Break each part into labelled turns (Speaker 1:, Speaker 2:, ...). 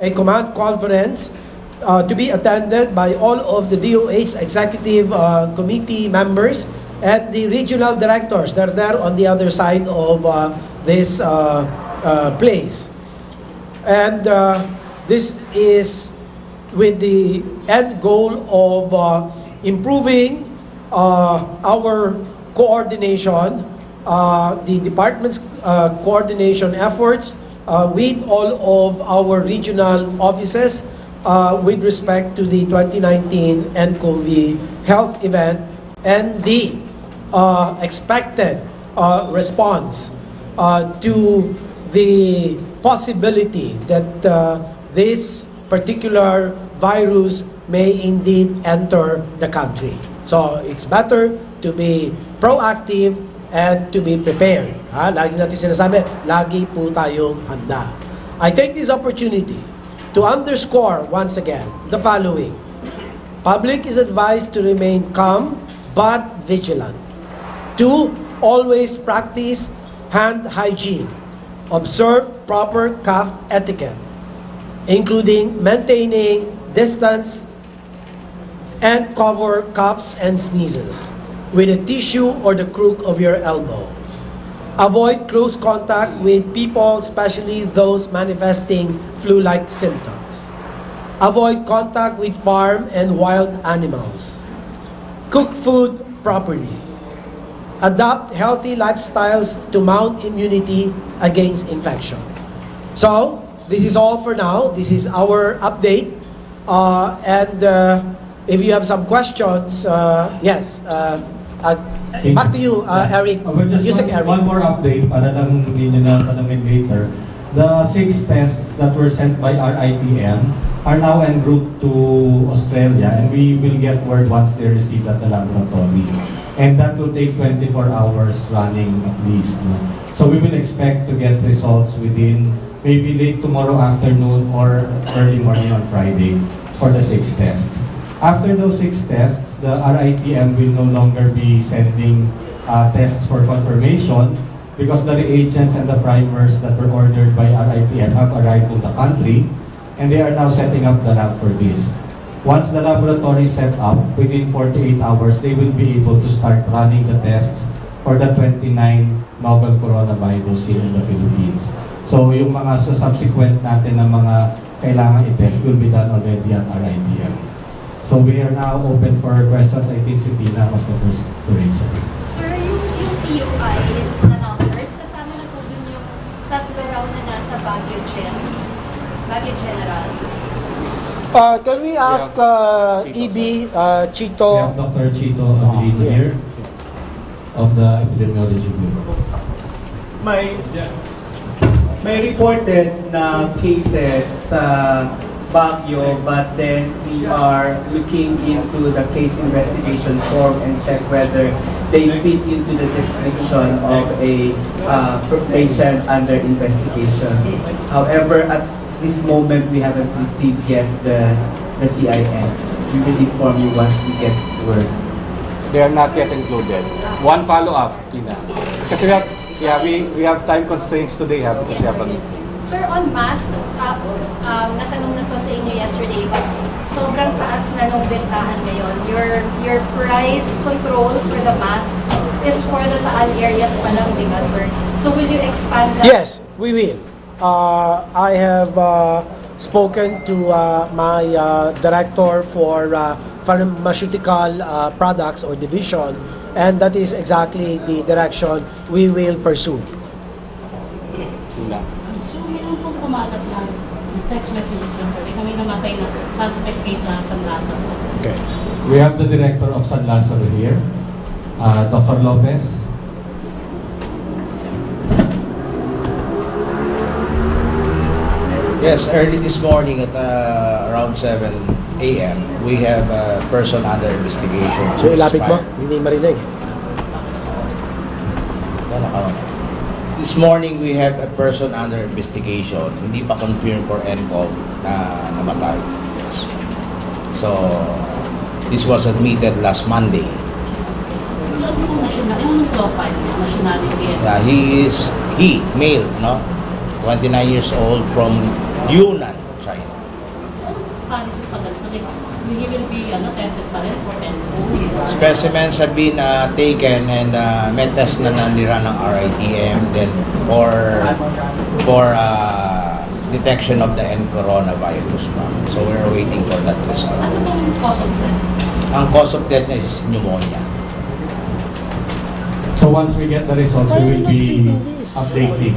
Speaker 1: a command conference to be attended by all of the DOH executive committee members and the regional directors that are there on the other side of this place. And this is with the end goal of improving our coordination, the department's coordination efforts with all of our regional offices with respect to the 2019 nCoV health event and the expected response to the possibility that this particular virus may indeed enter the country. So it's better to be proactive and to be prepared. Lagi natin sinasabi, lagi po tayong handa. I take this opportunity to underscore once again the following. Public is advised to remain calm but vigilant. 2, always practice hand hygiene. Observe proper cough etiquette, including maintaining distance and cover coughs and sneezes with a tissue or the crook of your elbow. Avoid close contact with people, especially those manifesting flu-like symptoms. Avoid contact with farm and wild animals. Cook food properly. Adopt healthy lifestyles to mount immunity against infection. So, this is all for now. This is our update. If you have some questions, yes. Back to you, Eric.
Speaker 2: Just one more update para lang hindi nyo na tanongin later. The 6 tests that were sent by our ITM are now en route to Australia, and we will get word once they receive at the laboratory. And that will take 24 hours running at least. No? So we will expect to get results within maybe late tomorrow afternoon or early morning on Friday for the 6 tests. After those 6 tests, the RITM will no longer be sending tests for confirmation because the reagents and the primers that were ordered by RITM have arrived to the country, and they are now setting up the lab for this. Once the laboratory set up, within 48 hours, they will be able to start running the tests for the 29 novel coronavirus here in the Philippines. So yung mga subsequent natin na mga kailangan i-test will be done already at RITM. So we are now open for questions. I think si Tina was the first to raise it.
Speaker 3: Sir, yung PUIs na numbers, kasama na po dun yung 3 raw na nasa Baguio General.
Speaker 1: Can we ask EB, Chito?
Speaker 2: We have Dr. Chito Abilino here of the Epidemiology Bureau.
Speaker 4: May reported na cases sa Baguio, but then we are looking into the case investigation form and check whether they fit into the description of a patient under investigation. However, at this moment, we haven't received yet the CIN. We will inform you once we get word.
Speaker 5: They are not yet included. One follow-up, Tina. Because we have time constraints today, because we have a...
Speaker 3: Sir, on masks, natanong na to sa inyo yesterday, but sobrang taas na nung bentahan ngayon. Your price control for the masks is for the Taal areas pa lang, di ba, sir? So will you expand that?
Speaker 1: Yes, we will. I have spoken to my director for pharmaceutical products or division, and that is exactly the direction we will pursue.
Speaker 6: So, meron pong kumalat na text messages yun, sir. Kami namatay na suspect case na San Lazaro.
Speaker 1: Okay.
Speaker 2: We have the director of San Lazaro here, Dr. Lopez.
Speaker 7: Yes, early this morning at around 7 a.m., we have a person under investigation.
Speaker 1: So ilapit mo, hindi marinig.
Speaker 7: This morning, we have a person under investigation. Hindi pa confirmed for NCOV na namatay. Yes. So, this was admitted last Monday.
Speaker 6: Anong profile? Nationality?
Speaker 7: He, male, no? 29 years old from Yunnan, China. Specimens have been taken and may test na nila ng RITM then for detection of the N coronavirus. So we're waiting for that result.
Speaker 6: Ano bang cause of death?
Speaker 7: Ang cause of death niya is pneumonia.
Speaker 2: So once we get the results, we will be updating.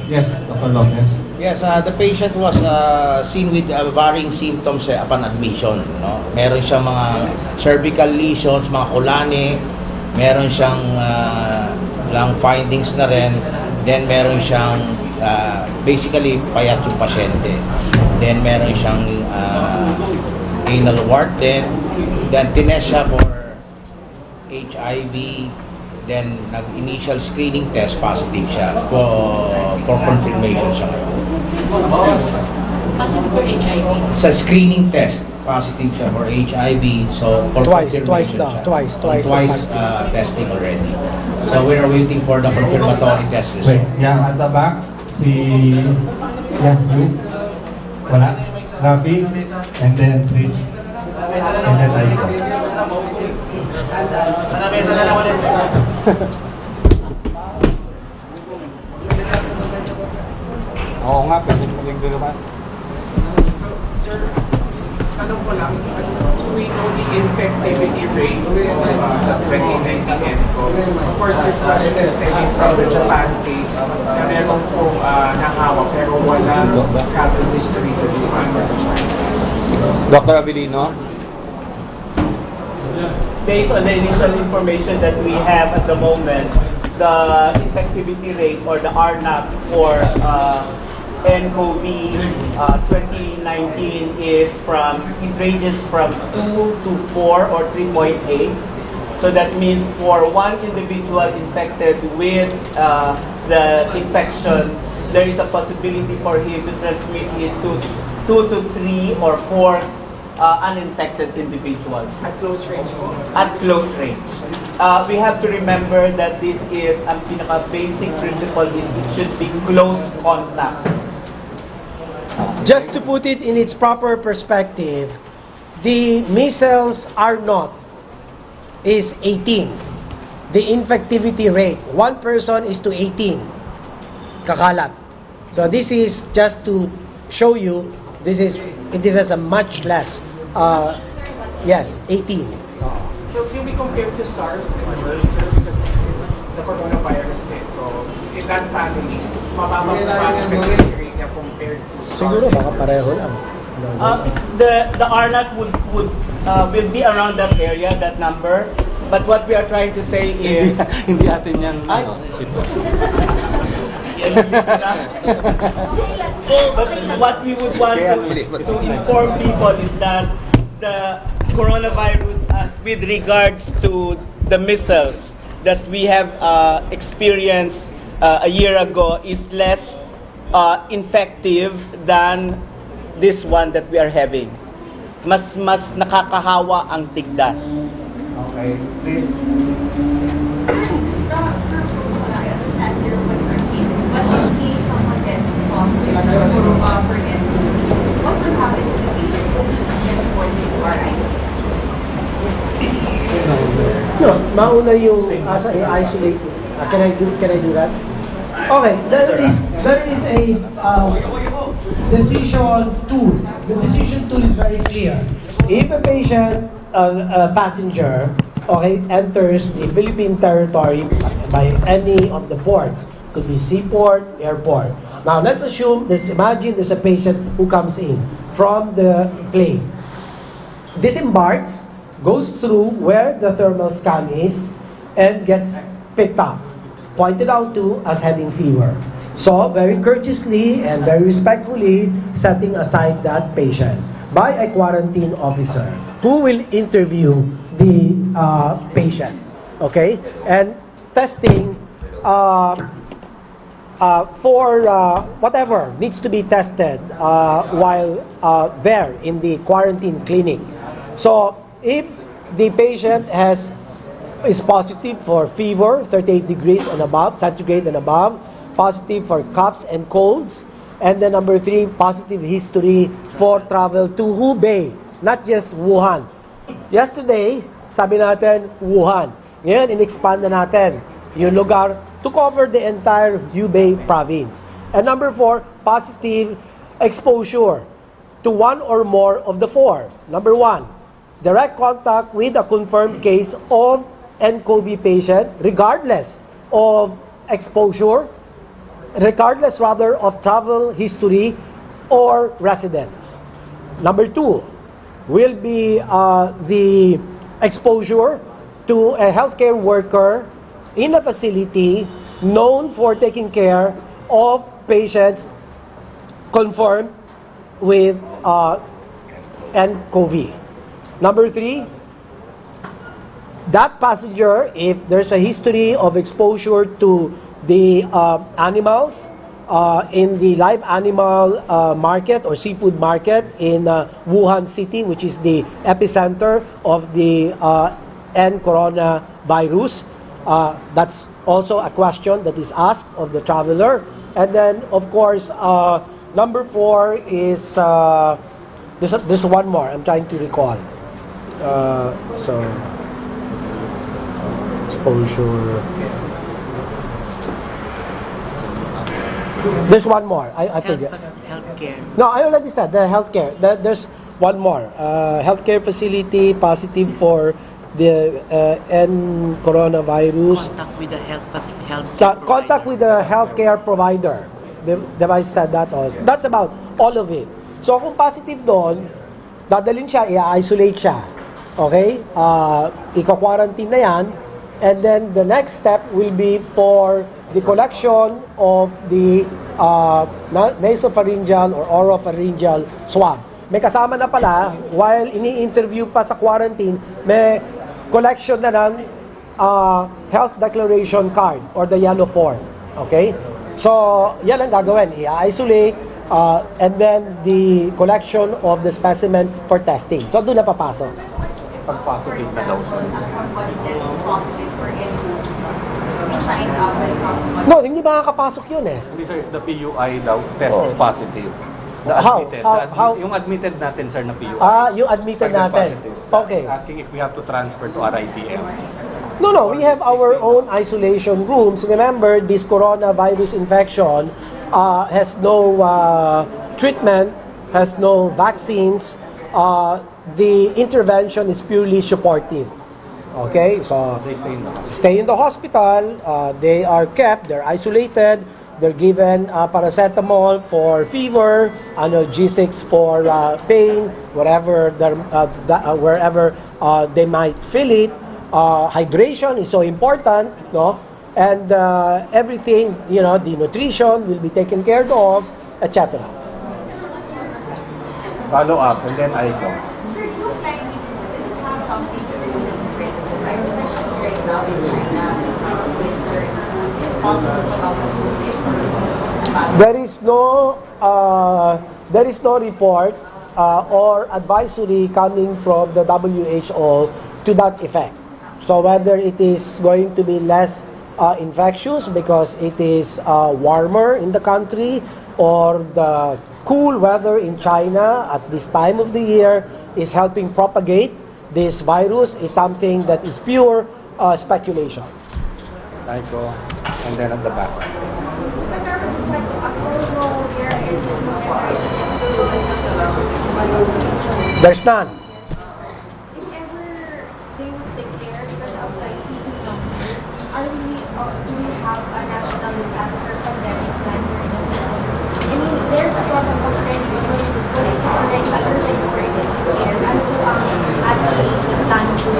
Speaker 2: Yes, Dr. Lopez.
Speaker 7: Yes, the patient was seen with varying symptoms upon admission. No? Meron siyang mga cervical lesions, mga kulani, meron siyang lung findings na rin, then meron siyang basically payat yung pasyente. Then meron siyang anal wart then tinest siya for HIV. Then, nag-initial screening test, positive siya. For confirmation siya.
Speaker 6: Positive for HIV.
Speaker 7: Sa screening test, positive siya for HIV. So, for
Speaker 1: Twice
Speaker 7: confirmation
Speaker 1: daw.
Speaker 7: siya.
Speaker 1: Twice
Speaker 7: Twice testing already. So, we are waiting for the confirmatory test result.
Speaker 2: Wait, yeah, at the back, you? Wala? Rafi? And then Trish? And then Aiko.
Speaker 5: Oo nga, pwede maging gano'n.
Speaker 8: Sir, tanong ko lang, do we know the infectivity rate of the 2019 ENCO? Of course, this question is stemming from the Japan case na meron pong nahawak pero wala travel history to Japan or China.
Speaker 5: Dr. Abilino?
Speaker 4: Based on the initial information that we have at the moment, the infectivity rate or the RNAP for nCoV 2019 it ranges from 2 to 4 or 3.8. So that means for one individual infected with the infection, there is a possibility for him to transmit it to 2 to 3 or 4 uninfected individuals.
Speaker 8: At close range po.
Speaker 4: At close range. We have to remember that this is, ang pinaka-basic principle is it should be close contact.
Speaker 1: Just to put it in its proper perspective, the measles R naught is 18. The infectivity rate, one person is to 18 kakalat. So this is just to show you, it is a much less. Yes, 18.
Speaker 8: So can we compare to SARS and MERS, sir? Because it's the coronavirus hit. So in that family, mababa po ba ang infectivity rate niya compared to SARS?
Speaker 1: Siguro baka pareho lang.
Speaker 4: The RNAT will be around that area, that number. But what we are trying to say is,
Speaker 5: Hindi atin yan,
Speaker 4: but what we would want to inform people is that the coronavirus, as with regards to the measles that we have experienced a year ago, is less infective than this one that we are having. Mas nakakahawa ang tigdas.
Speaker 2: Okay.
Speaker 3: I understand 0.4 cases, but in case someone gets positive for NCoV, what would happen if the patient will be transported to RI?
Speaker 1: No, mauna yung asa i-isolate. Can I do that? Okay, there is a decision tool. The decision tool is very clear. If a patient, a passenger, enters the Philippine territory by any of the ports, could be seaport, airport. Now let's imagine there's a patient who comes in from the plane, disembarks, goes through where the thermal scan is, and gets picked up, pointed out to as having fever. So, very courteously and very respectfully, setting aside that patient by a quarantine officer who will interview the patient, okay? And testing for whatever needs to be tested while there in the quarantine clinic. So, if the patient is positive for fever, 38 degrees and above, centigrade and above, positive for coughs and colds, and then number 3, positive history for travel to Hubei, not just Wuhan. Yesterday, sabi natin, Wuhan. Ngayon, in-expand na natin yung lugar to cover the entire Hubei province. And number 4, positive exposure to one or more of the 4. Number 1, direct contact with a confirmed case of nCoV patient regardless of exposure, regardless rather of travel history or residence. Number 2 will be the exposure to a healthcare worker in a facility known for taking care of patients confirmed with nCoV. Number 3, that passenger, if there's a history of exposure to the animals in the live animal market or seafood market in Wuhan City, which is the epicenter of the coronavirus, that's also a question that is asked of the traveler. And then, of course, number 4 is there's one more I'm trying to recall. Exposure. There's one more. I forget.
Speaker 4: Healthcare.
Speaker 1: No, I already said the healthcare. There's one more. Healthcare facility positive for the coronavirus. Contact with the healthcare provider. The device said that also. That's about all of it. So kung positive doon, dadalhin siya, i-isolate siya. Okay? Ika-quarantine na yan. And then the next step will be for the collection of the nasopharyngeal or oropharyngeal swab. May kasama na pala, while ini-interview pa sa quarantine, may collection na ng health declaration card or the yellow form. Okay? So, yan ang gagawin. I-isolate and then the collection of the specimen for testing. So, doon na papasok.
Speaker 5: Pag positive na daw siya.
Speaker 1: No, hindi makakapasok yun eh.
Speaker 5: Hindi sir, if the PUI daw test is positive. The
Speaker 1: How?
Speaker 5: admitted,
Speaker 1: How?
Speaker 5: yung admitted natin sir na PUI.
Speaker 1: Yung admitted
Speaker 5: Pag
Speaker 1: natin.
Speaker 5: positive.
Speaker 1: Okay.
Speaker 5: Asking if we have to transfer to RITM.
Speaker 1: No, we have our own isolation rooms. Remember, this coronavirus infection has no treatment, has no vaccines. The intervention is purely supportive. Okay, so
Speaker 5: They stay in the hospital.
Speaker 1: stay in the hospital. They are kept. They're isolated. They're given paracetamol for fever, analgesics for pain, wherever they might feel it. Hydration is so important, no? And everything, the nutrition will be taken care of, etc.
Speaker 5: Follow up and then I go.
Speaker 3: Sir, you think does it have something to do with the spread, right? Especially right now in China, it's winter, it's impossible to come as
Speaker 1: There is no report or advisory coming from the WHO to that effect. So whether it is going to be less infectious because it is warmer in the country, or the cool weather in China at this time of the year is helping propagate this virus, is something that is pure speculation.
Speaker 5: I go and then at the back.
Speaker 1: There's none.
Speaker 3: If ever they would declare because of the increasing numbers, do we have a national disaster pandemic plan for the Philippines? I mean, there's a problem already when it is already urgent for it is declared. Ano po ang ating plan to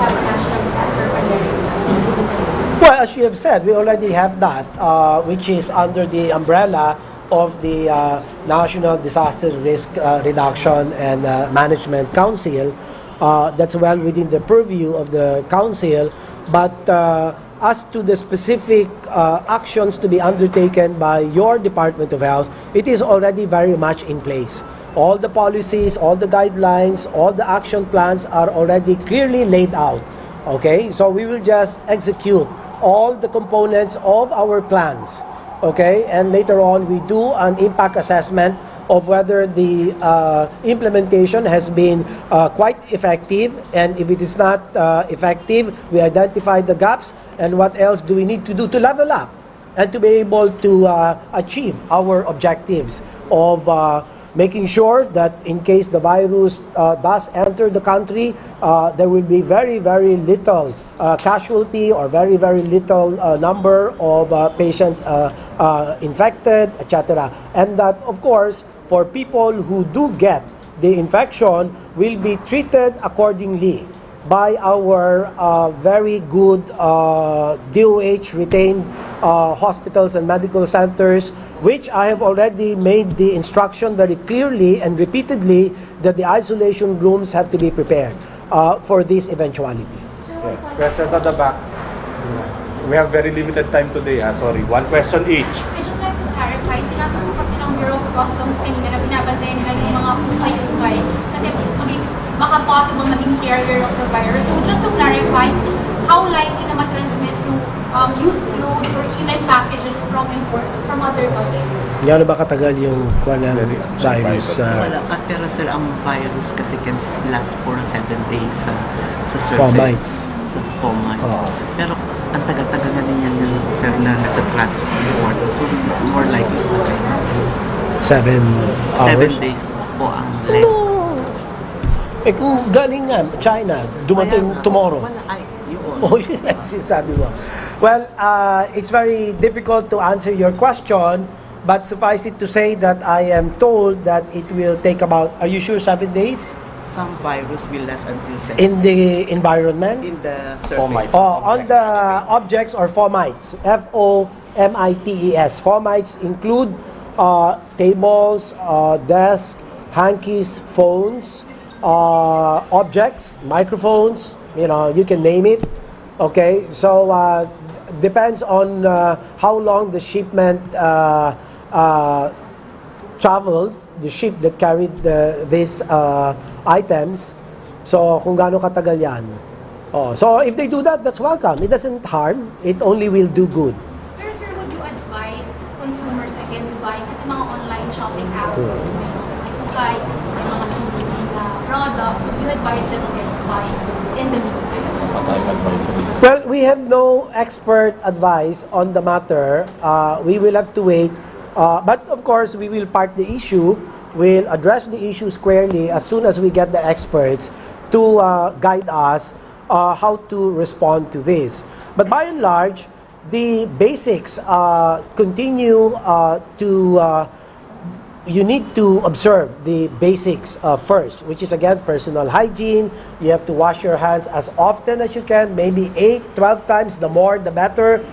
Speaker 3: have a national disaster pandemic plan?
Speaker 1: Well, as you have said, we already have that, which is under the umbrella of the National Disaster Risk Reduction and Management Council. That's well within the purview of the council. But as to the specific actions to be undertaken by your Department of Health, it is already very much in place. All the policies, all the guidelines, all the action plans are already clearly laid out. Okay, so we will just execute all the components of our plans. Okay, and later on we do an impact assessment of whether the implementation has been quite effective, and if it is not effective, we identify the gaps and what else do we need to do to level up and to be able to achieve our objectives of making sure that in case the virus does enter the country, there will be very, very little casualty or very, very little number of patients infected, etc. And that, of course, for people who do get the infection will be treated accordingly by our very good DOH retained hospitals and medical centers, which I have already made the instruction very clearly and repeatedly that the isolation rooms have to be prepared for this eventuality.
Speaker 5: Yes. Questions at the back. We have very limited time today. Sorry. One question each.
Speaker 3: I just like to clarify, sinabi ko kasi ng Bureau of Customs kanina na binabantayan nila yung mga ukay-ukay kasi baka possible maging carrier of the virus. So just to clarify, how likely na ma-transmit through used clothes or even packages from other countries?
Speaker 1: Gano'n ba katagal yung virus?
Speaker 9: Wala ka, pero sir, ang virus kasi can last for 7 days sa surface.
Speaker 1: Fomites.
Speaker 9: Sa fomites.
Speaker 1: Oh.
Speaker 9: Pero ang tagal-tagal na din yan yung sir na nagtatransport. So more likely na kayo.
Speaker 1: 7 hours?
Speaker 9: 7 days po ang length.
Speaker 1: Eh kung galing nga, China, dumating tomorrow.
Speaker 9: Wala, ay, yun.
Speaker 1: Oh, yun ang sinasabi mo. Well, it's very difficult to answer your question, but suffice it to say that I am told that it will take about, are you sure 7 days?
Speaker 9: Some virus will last until 7
Speaker 1: In the environment?
Speaker 9: in the surface.
Speaker 5: Fomites.
Speaker 1: On the objects or fomites, F-O-M-I-T-E-S. Fomites include tables, desks, hankies, phones, objects, microphones, you can name it. Okay, so depends on how long the shipment traveled, the ship that carried these items. So kung gaano katagal yan. So if they do that, that's welcome. It doesn't harm. It only will do good.
Speaker 3: Pero sir, would you advise consumers against buying kasi mga online shopping apps, may mga sulit na products, would you advise them against buying those in the meantime?
Speaker 1: Well, we have no expert advice on the matter. We will have to wait. But of course, we will park the issue. We'll address the issue squarely as soon as we get the experts to guide us how to respond to this. But by and large, the basics continue to you need to observe the basics first, which is again personal hygiene. You have to wash your hands as often as you can, maybe 8, 12 times, the more the better.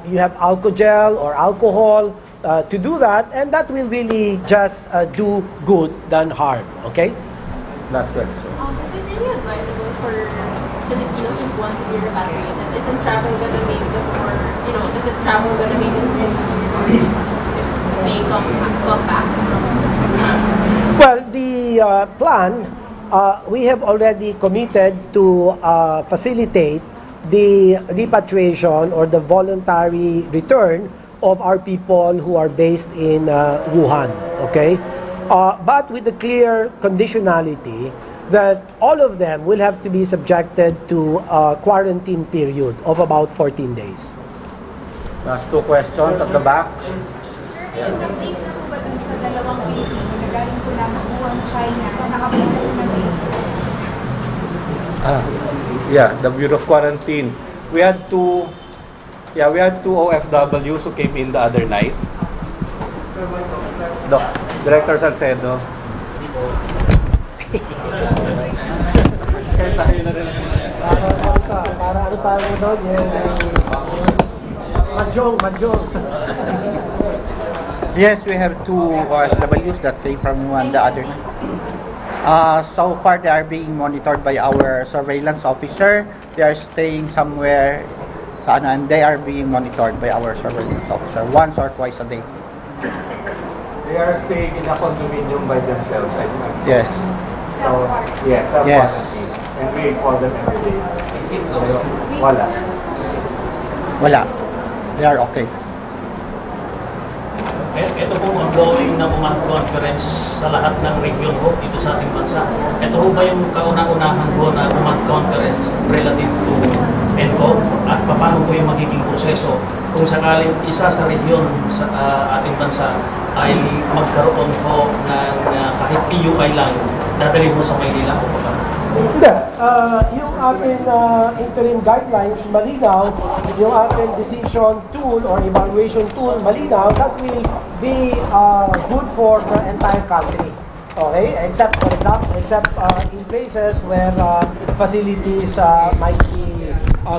Speaker 1: You have alcohol or alcohol to do that, and that will really just do good than harm. Okay?
Speaker 5: Last question.
Speaker 3: Is it really advisable for Filipinos who want to be repatriated? Isn't travel going to make them more, isn't travel going to make them risky may come back?
Speaker 1: Well, the plan, we have already committed to facilitate the repatriation or the voluntary return of our people who are based in Wuhan, okay? But with the clear conditionality that all of them will have to be subjected to a quarantine period of about 14 days.
Speaker 5: Last 2 questions at the back.
Speaker 3: Sir, nag-take na po ba dun sa dalawang Pilipino na galing po lamang Wuhan, China na nakapunta po ng Philippines?
Speaker 5: Yeah, the Bureau of Quarantine. We had two OFWs who came in the other night. Director Salcedo.
Speaker 1: Para ano tayo doon? Mahjong.
Speaker 10: Yes, we have 2 OFWs that came from one the other night. So far, they are being monitored by our surveillance officer. They are staying somewhere, and they are being monitored by our surveillance officer once or twice a day.
Speaker 5: They are staying in a condominium by themselves, I think.
Speaker 10: Yes.
Speaker 5: So, yes,
Speaker 10: Yes.
Speaker 5: self-quarantine. And we call them every day. Wala.
Speaker 10: Wala. They are okay.
Speaker 11: Ito po ang ongoing na command conference sa lahat ng region ho dito sa ating bansa. Ito ho ba yung kauna-unahan ho na command conference relative to ENCOM at paano po yung magiging proseso kung sakaling isa sa region sa ating bansa ay magkaroon po ng kahit PUI lang, dadali mo sa Maynila o pa?
Speaker 1: Hindi. Yung ating interim guidelines, malinaw. Yung ating decision tool or evaluation tool, malinaw. That will be good for the entire country. Okay? Except, for example, in places where facilities might be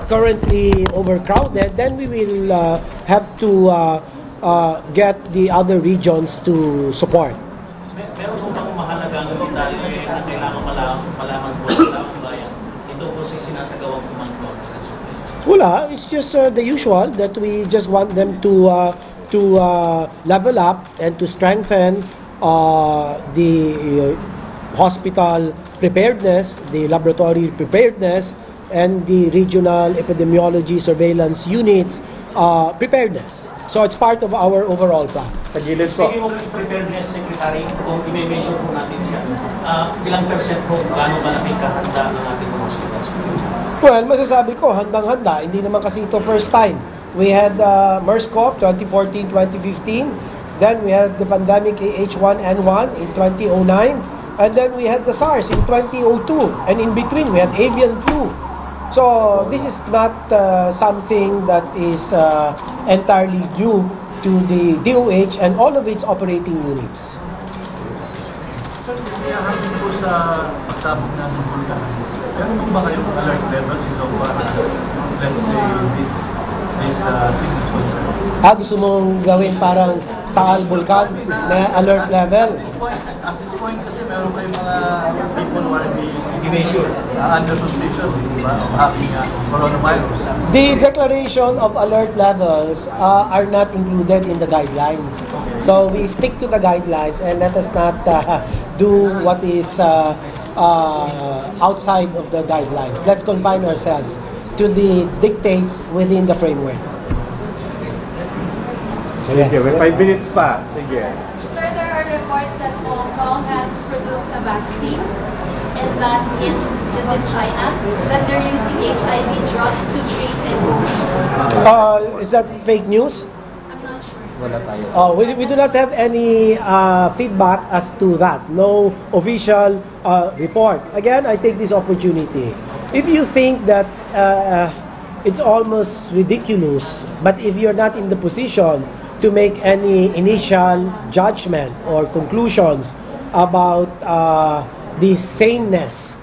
Speaker 1: currently overcrowded, then we will have to get the other regions to support.
Speaker 11: Meron po bang mahalagang detalye na kailangan malaman po ng taong bayan? Ito po sa sinasagawang command conference.
Speaker 1: Wala, it's just the usual that we just want them to level up and to strengthen the hospital preparedness, the laboratory preparedness, and the regional epidemiology surveillance units preparedness. So it's part of our overall plan.
Speaker 11: Speaking of preparedness, Secretary, kung i-measure po natin siya, ilang percent po, gaano malaking kahanda ng ating mga hospitals?
Speaker 1: Well, masasabi ko, handang-handa. Hindi naman kasi ito first time. We had MERS-CoV 2014-2015. Then we had the pandemic H1N1 in 2009. And then we had the SARS in 2002. And in between, we had avian flu. So this is not something that is entirely due to the DOH and all of its operating units.
Speaker 12: Sir, hangin po sa pagsabog ng bulkan. Meron po ba kayong alert levels in Lomba as, let's say, this thing is concerned?
Speaker 1: Gusto mong gawin parang Taal Vulcan na alert level?
Speaker 12: At this point kasi meron kayong mga people who are being under suspicion, di ba, of having coronavirus.
Speaker 1: The declaration of alert levels are not included in the guidelines. So we stick to the guidelines and let us not do what is outside of the guidelines. Let's confine ourselves to the dictates within the framework.
Speaker 5: Sige, may 5 minutes pa. Sige.
Speaker 3: Sir, there are reports that Hong Kong has produced a vaccine and that is in China, that they're using HIV drugs to treat COVID.
Speaker 1: Is that fake news?
Speaker 3: I'm not sure.
Speaker 1: We do not have any feedback as to that. No official report. Again, I take this opportunity. If you think that it's almost ridiculous, but if you're not in the position to make any initial judgment or conclusions about the sameness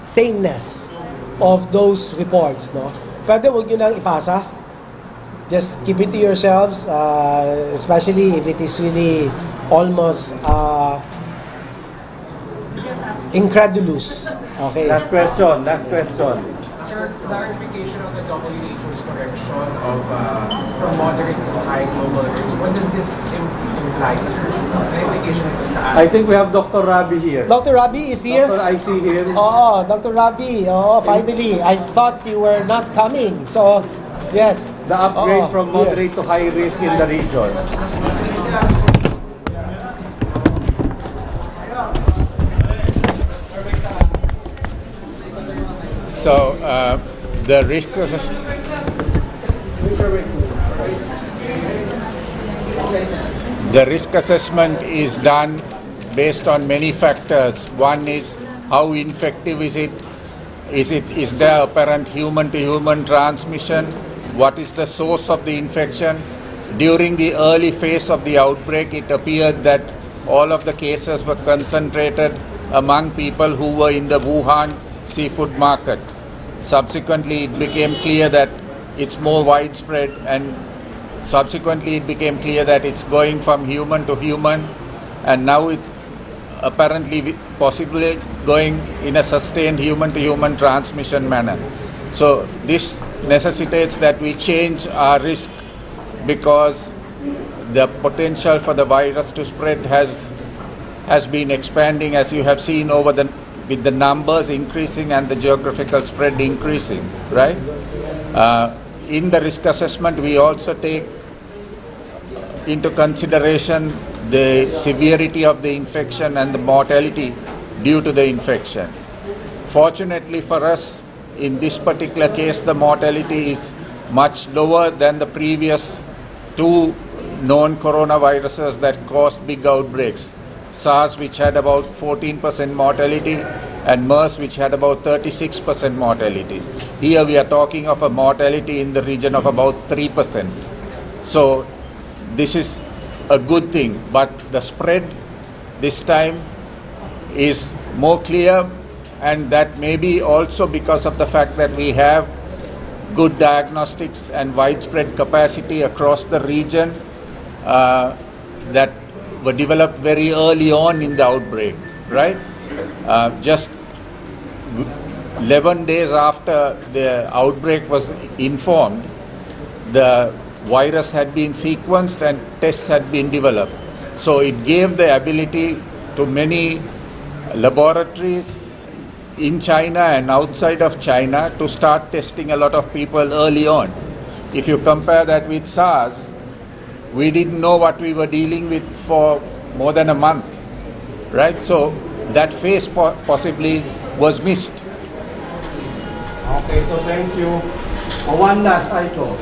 Speaker 1: of those reports, no? Pwede wag nyo lang ipasa. Just keep it to yourselves, especially if it is really almost incredulous. Okay.
Speaker 5: Last question.
Speaker 8: Sir, clarification of the WHO's correction of from moderate to high global risk. What does this imply, sir? An implication ito sa
Speaker 5: I think we have Dr. Rabi here.
Speaker 1: Dr. Rabi is here.
Speaker 5: Dr. I see him.
Speaker 1: Oh, Dr. Rabi. Oh, finally. I thought you were not coming. So, yes.
Speaker 5: The upgrade from
Speaker 1: here.
Speaker 5: moderate to high risk in the region.
Speaker 13: So, the risk assessment is done based on many factors. One is how infective is it? Is there apparent human-to-human transmission? What is the source of the infection? During the early phase of the outbreak, it appeared that all of the cases were concentrated among people who were in the Wuhan seafood market. Subsequently, it became clear that it's more widespread, and subsequently it became clear that it's going from human to human, and now it's apparently possibly going in a sustained human-to-human transmission manner. So this necessitates that we change our risk, because the potential for the virus to spread has been expanding, as you have seen with the numbers increasing and the geographical spread increasing, right? In the risk assessment, we also take into consideration the severity of the infection and the mortality due to the infection. Fortunately for us, in this particular case, the mortality is much lower than the previous two known coronaviruses that caused big outbreaks. SARS, which had about 14% mortality, and MERS, which had about 36% mortality. Here we are talking of a mortality in the region of about 3%. So this is a good thing, but the spread this time is more clear, and that may be also because of the fact that we have good diagnostics and widespread capacity across the region that were developed very early on in the outbreak, right? Just 11 days after the outbreak was informed, the virus had been sequenced and tests had been developed. So it gave the ability to many laboratories in China and outside of China to start testing a lot of people early on. If you compare that with SARS, we didn't know what we were dealing with for more than a month, right? So that phase possibly was missed.
Speaker 2: Okay, so thank you. One last item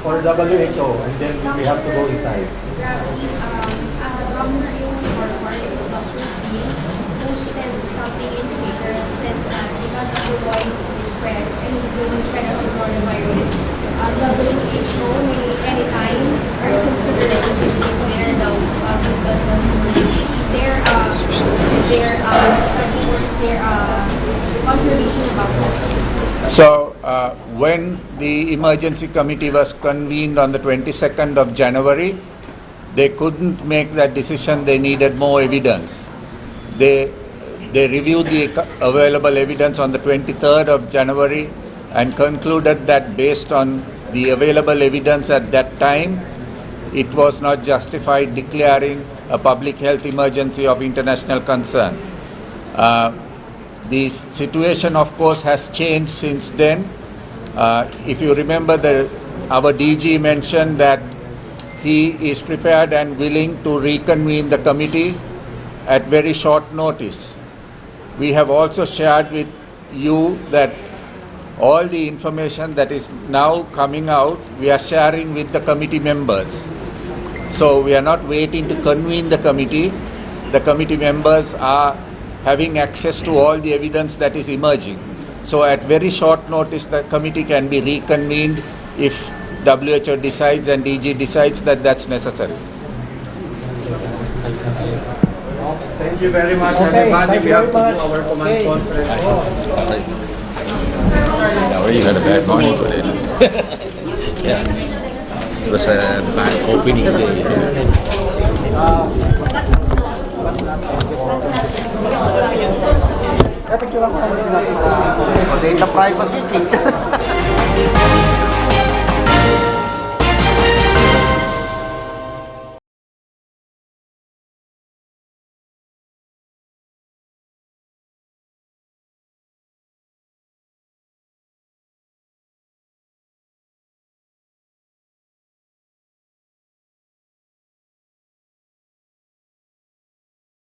Speaker 2: for WHO, and then we have to go inside.
Speaker 3: Posted something in Twitter that says that because of the widespread and global spread of the coronavirus, WHO may anytime are considering to declare the Is there study or is there confirmation about that?
Speaker 13: So when the emergency committee was convened on the 22nd of January, they couldn't make that decision. They needed more evidence. They reviewed the available evidence on the 23rd of January and concluded that based on the available evidence at that time, it was not justified declaring a public health emergency of international concern. The situation, of course, has changed since then. If you remember, our DG mentioned that he is prepared and willing to reconvene the committee at very short notice. We have also shared with you that all the information that is now coming out, we are sharing with the committee members. So we are not waiting to convene the committee. The committee members are having access to all the evidence that is emerging. So at very short notice, the committee can be reconvened if WHO decides and DG decides that that's necessary.
Speaker 2: Thank you very much, everybody. We have to do our command conference.
Speaker 5: You had a bad morning today. Yeah. It was a bad opening day.
Speaker 10: Data privacy, picture.